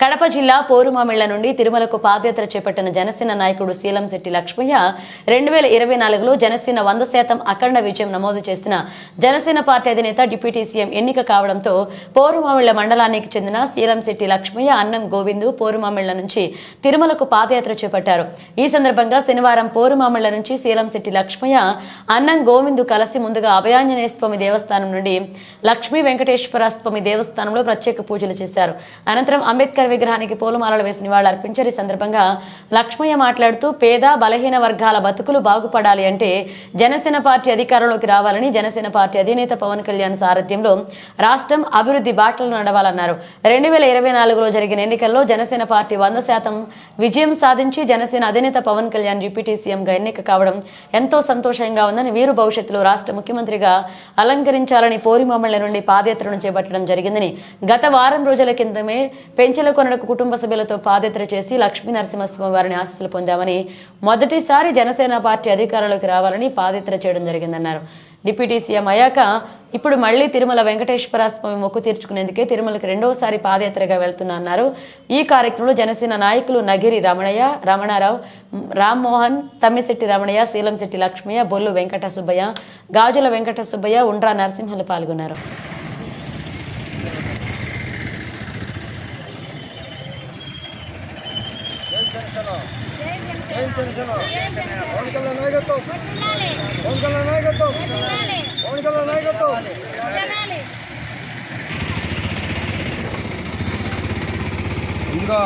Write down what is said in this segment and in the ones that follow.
కడప జిల్లా పోరుమామిళ్ల నుండి తిరుమలకు పాదయాత్ర చేపట్టిన జనసేన నాయకుడు శీలంశెట్టి లక్ష్మయ్య 2024లో జనసేన 100% అఖండ విజయం నమోదు చేసిన జనసేన పార్టీ అధినేత డిప్యూటీ సీఎం ఎన్నిక కావడంతో పోరుమామిళ్ల మండలానికి చెందిన శీలంశెట్టి లక్ష్మయ్య అన్నం గోవిందు పోరుమామిళ్ల నుంచి తిరుమలకు పాదయాత్ర చేపట్టారు. ఈ సందర్భంగా శనివారం పోరుమామిళ్ల నుంచి శీలంశెట్టి లక్ష్మయ్య అన్నం గోవిందు కలిసి ముందుగా అభయాంజనేయ స్వామి దేవస్థానం నుండి లక్ష్మీ వెంకటేశ్వర స్వామి దేవస్థానంలో ప్రత్యేక పూజలు చేశారు. అనంతరం అంబేద్కర్ విగ్రహానికి పూలమాలలు వేసి నివాళులర్పించారు. ఈ సందర్భంగా లక్ష్మయ్య మాట్లాడుతూ పేద బలహీన వర్గాల బతుకులు బాగుపడాలి అంటే జనసేన పార్టీ అధికారంలోకి రావాలని, జనసేన పార్టీ అధినేత పవన్ కళ్యాణ్ సారథ్యంలో రాష్ట్రం అభివృద్ధి బాటలు నడవాలన్నారు. 2024లో జరిగిన ఎన్నికల్లో జనసేన పార్టీ 100% విజయం సాధించి జనసేన అధినేత పవన్ కళ్యాణ్ డిప్యూటీ సీఎంగా ఎన్నిక కావడం ఎంతో సంతోషంగా ఉందని, వీరు భవిష్యత్తులో రాష్ట్ర ముఖ్యమంత్రిగా అలంకరించాలని పోరుమామిళ్ల నుండి పాదయాత్రను చేపట్టడం జరిగిందని, గత వారం రోజుల కిందమే పెంచలకొండకు కుటుంబ సభ్యులతో పాదయాత్ర చేసి లక్ష్మీ నరసింహస్వామి వారిని ఆశీస్సులు పొందామని, మొదటిసారి జనసేన పార్టీ అధికారంలోకి రావాలని పాదయాత్ర చేయడం జరిగిందన్నారు. డిప్యూటీ సీఎం అయ్యాక ఇప్పుడు మళ్లీ తిరుమల వెంకటేశ్వర స్వామి మొక్కు తీర్చుకునేందుకే తిరుమలకి రెండోసారి పాదయాత్రగా వెళ్తున్నారు. ఈ కార్యక్రమంలో జనసేన నాయకులు నగిరి రమణయ్య, రమణారావు, రామ్మోహన్, తమ్మిశెట్టి రమణయ్య, శీలంశెట్టి లక్ష్మయ్య, బొల్లు వెంకట సుబ్బయ్య, గాజుల వెంకట సుబ్బయ్య, ఉండ్రా నరసింహలు పాల్గొన్నారు. ఇంకా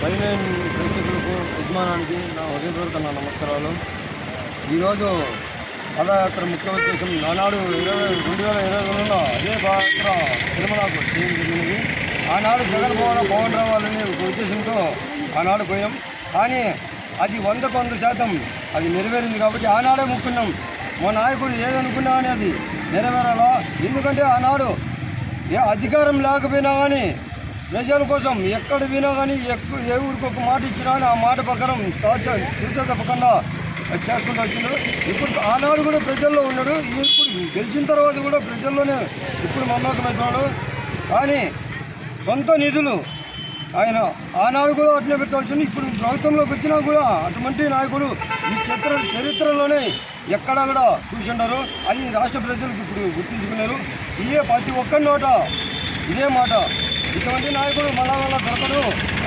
15 ప్రేక్షకులకు యజమానానికి నా హృదయపూర్వక నమస్కారాలు. ఈరోజు పాదయాత్ర ముఖ్య ఉద్దేశం ఆనాడు 2022లో అదే పాదయాత్ర తిరుమలకు చేయడం జరిగినది. ఆనాడు జగన్మోహన్ పవన్ రావాలని ఒక ఉద్దేశంతో ఆనాడు పోయాం. కానీ అది 100% అది నెరవేరింది. కాబట్టి ఆనాడే ముక్కున్నాం. మా నాయకుడు ఏదనుకున్నా కానీ అది నెరవేరాలా. ఎందుకంటే ఆనాడు ఏ అధికారం లేకపోయినా కానీ ప్రజల కోసం ఎక్కడ వినా కానీ ఏ ఊరికి ఒక మాట ఇచ్చినా కానీ ఆ మాట ప్రకారం తూచ తప్పకుండా చేసుకుంటూ వచ్చిండు. ఇప్పుడు ఆనాడు కూడా ప్రజల్లో ఉన్నాడు. ఇప్పుడు గెలిచిన తర్వాత కూడా ప్రజల్లోనే ఇప్పుడు మమ్మకమవుతున్నాడు. కానీ సొంత నిధులు ఆయన ఆనాడు కూడా అట్లే పెడతా వచ్చింది. ఇప్పుడు ప్రభుత్వంలోకి వచ్చినా కూడా అటువంటి నాయకుడు ఈ చరిత్రలోనే ఎక్కడా కూడా చూసిండారు. అది రాష్ట్ర ప్రజలకు ఇప్పుడు గుర్తించుకున్నారు. ఇదే ప్రతి ఒక్కరి నోట ఇదే మాట. ఇటువంటి నాయకుడు మళ్ళా దొరకడు.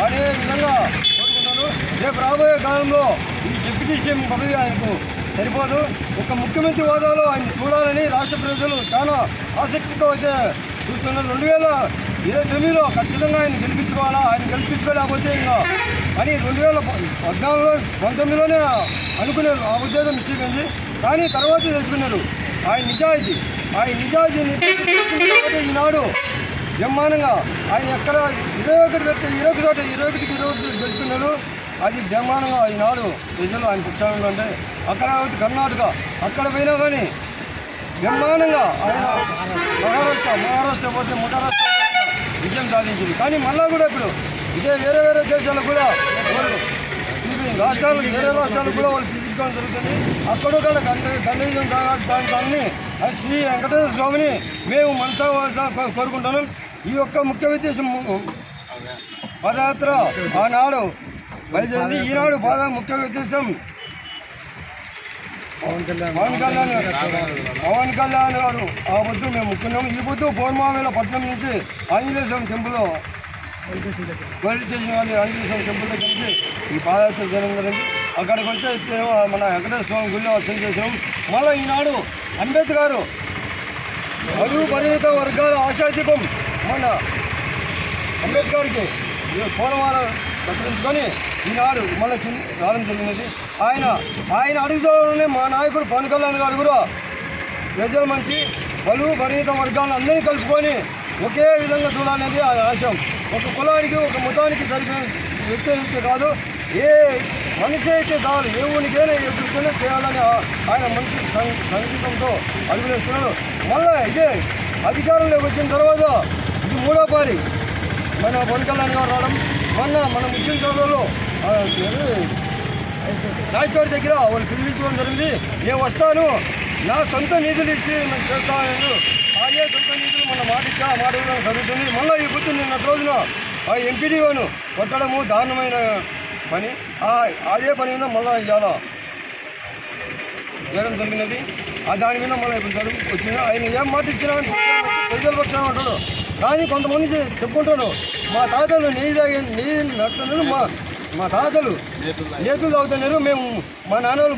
అదే విధంగా కోరుకుంటాను. రేపు రాబోయే కాలంలో ఈ డిప్యూటీ సీఎం పదవి ఆయనకు సరిపోదు. ఒక ముఖ్యమంత్రి హోదాలో ఆయన చూడాలని రాష్ట్ర ప్రజలు చాలా ఆసక్తితో అయితే చూస్తున్నారు. 2029లో ఖచ్చితంగా ఆయన గెలిపించుకోవాలా. ఆయన గెలిపించుకోలేకపోతే ఇంకా అని 2014, 19లోనే అనుకున్నారు. ఆ ఉద్దేశం మిస్టేక్ అయింది. కానీ తర్వాత తెలుసుకున్నారు ఆయన నిజాయితీని ఈనాడు బ్రహ్మాండంగా ఆయన ఎక్కడ 21 పెడితే 21 చోట 21కి 20 గెలుచుకున్నాడు. అది బ్రహ్మాండంగా ఈనాడు ప్రజలు ఆయన ఉత్సాహంగా ఉంటే అక్కడ కర్ణాటక అక్కడ పోయినా కానీ బ్రహ్మాండంగా ఆయన మహారాష్ట్ర పోతే మహారాష్ట్ర విజయం సాధించింది. కానీ మళ్ళా కూడా ఇప్పుడు ఇదే వేరే దేశాలకు కూడా వేరే రాష్ట్రాలకు కూడా వాళ్ళు పిలిపించుకోవడం జరుగుతుంది. అక్కడ కూడా గండవిజయం దాన్ని శ్రీ వెంకటేశ్వర స్వామిని మేము మనసా కోరుకుంటున్నాం. ఈ యొక్క ముఖ్య ఉద్దేశం పాదయాత్ర ఆనాడు బయలుదేరింది. ఈనాడు ముఖ్య ఉద్దేశం పవన్ కళ్యాణ్ గారు ఆ పొద్దు మేము ముక్కున్నాము. ఈ పొద్దు పోరుమామిళ్ల పట్టణం నుంచి ఆంజనేయ స్వామి టెంపుల్ పోలీస్ స్టేషన్ వాళ్ళు ఆంజనేయ స్వామి టెంపుల్ దగ్గర నుంచి ఈ పాదయాత్ర జరిగింది. అక్కడికి వచ్చే మన వెంకటేశ్వర స్వామి గుళ్ళో అర్చన చేసాం. మళ్ళీ ఈనాడు అంబేద్కర్ బడుగు బలహీన వర్గాల ఆశాదీపం మన అంబేద్కర్కి పూలమాల కత్తిరించుకొని ఈనాడు మళ్ళీ రావడం జరిగినది. ఆయన అడుగులోనే మా నాయకుడు పవన్ కళ్యాణ్ గారు కూడా ప్రజల మంచి బలుగు బలహీన వర్గాలను అందరినీ కలుపుకొని ఒకే విధంగా చూడాలనేది ఆ ఆశయం. ఒక కులానికి ఒక మతానికి సరిపోయే వ్యక్తి అయితే కాదు, ఏ మనిషి అయితే చాలు, ఏ ఊరికైనా ఎప్పటికైనా చేయాలని ఆయన మంచి సంగీతంతో అడుగులేస్తున్నాడు. మళ్ళీ ఇదే అధికారంలోకి వచ్చిన తర్వాత ఇది 3వ పారి మన పవన్ కళ్యాణ్ గారు రావడం. మన ముస్లిం సోదరులు రాయచోటి దగ్గర వాళ్ళు పిలిపించుకోవడం జరిగింది. నేను వస్తాను, నా సొంత నిధులు ఇచ్చి నేను చేస్తాను. అదే సొంత నిధులు మన మాట ఇచ్చా మాట జరుగుతుంది. మళ్ళీ ఈ పొద్దు నిన్న రోజున ఆ ఎంపీడీఓను కొట్టడము దారుణమైన పని. అదే పని మీద మళ్ళీ ఇవాళ చేయడం జరిగినది. దాని మీద మళ్ళీ ఇప్పుడు జరుగు వచ్చింది. ఆయన ఏం మాట ఇచ్చినా ప్రజల పక్షాన ఉంటాడు. కానీ కొంతమంది చెప్పుకుంటాడు మా తాతలు నెయ్యి నడుతున్నారు, మా తాతలు నేతులు తాగుతున్నారు, మేము మా నాన్నలు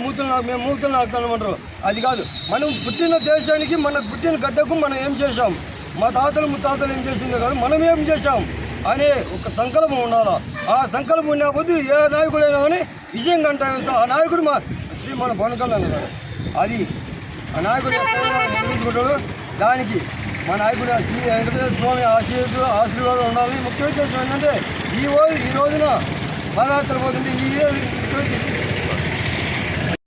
మేము మూతులు నాకుతామంటారు. అది కాదు, మనం పుట్టిన దేశానికి మనకు పుట్టిన గడ్డకు మనం ఏం చేశాం, మా తాతలు ముత్తాతలు ఏం చేసిందో కాదు మనం ఏం చేశాం అనే ఒక సంకల్పం ఉండాలి. ఆ సంకల్పం ఉన్నప్పుడు ఏ నాయకుడైనా కానీ విజయం కంటే ఆ నాయకుడు మన పవన్ కళ్యాణ్ గారు. అది ఆ నాయకుడు నిర్మించుకుంటాడు. దానికి మా నాయకుడు శ్రీ వెంకటేశ్వర స్వామి ఆశీర్వాదం ఉండాలని ముఖ్య ఉద్దేశం ఏంటంటే ఈ రోజున పాదయాత్ర పోతుంది. ఈ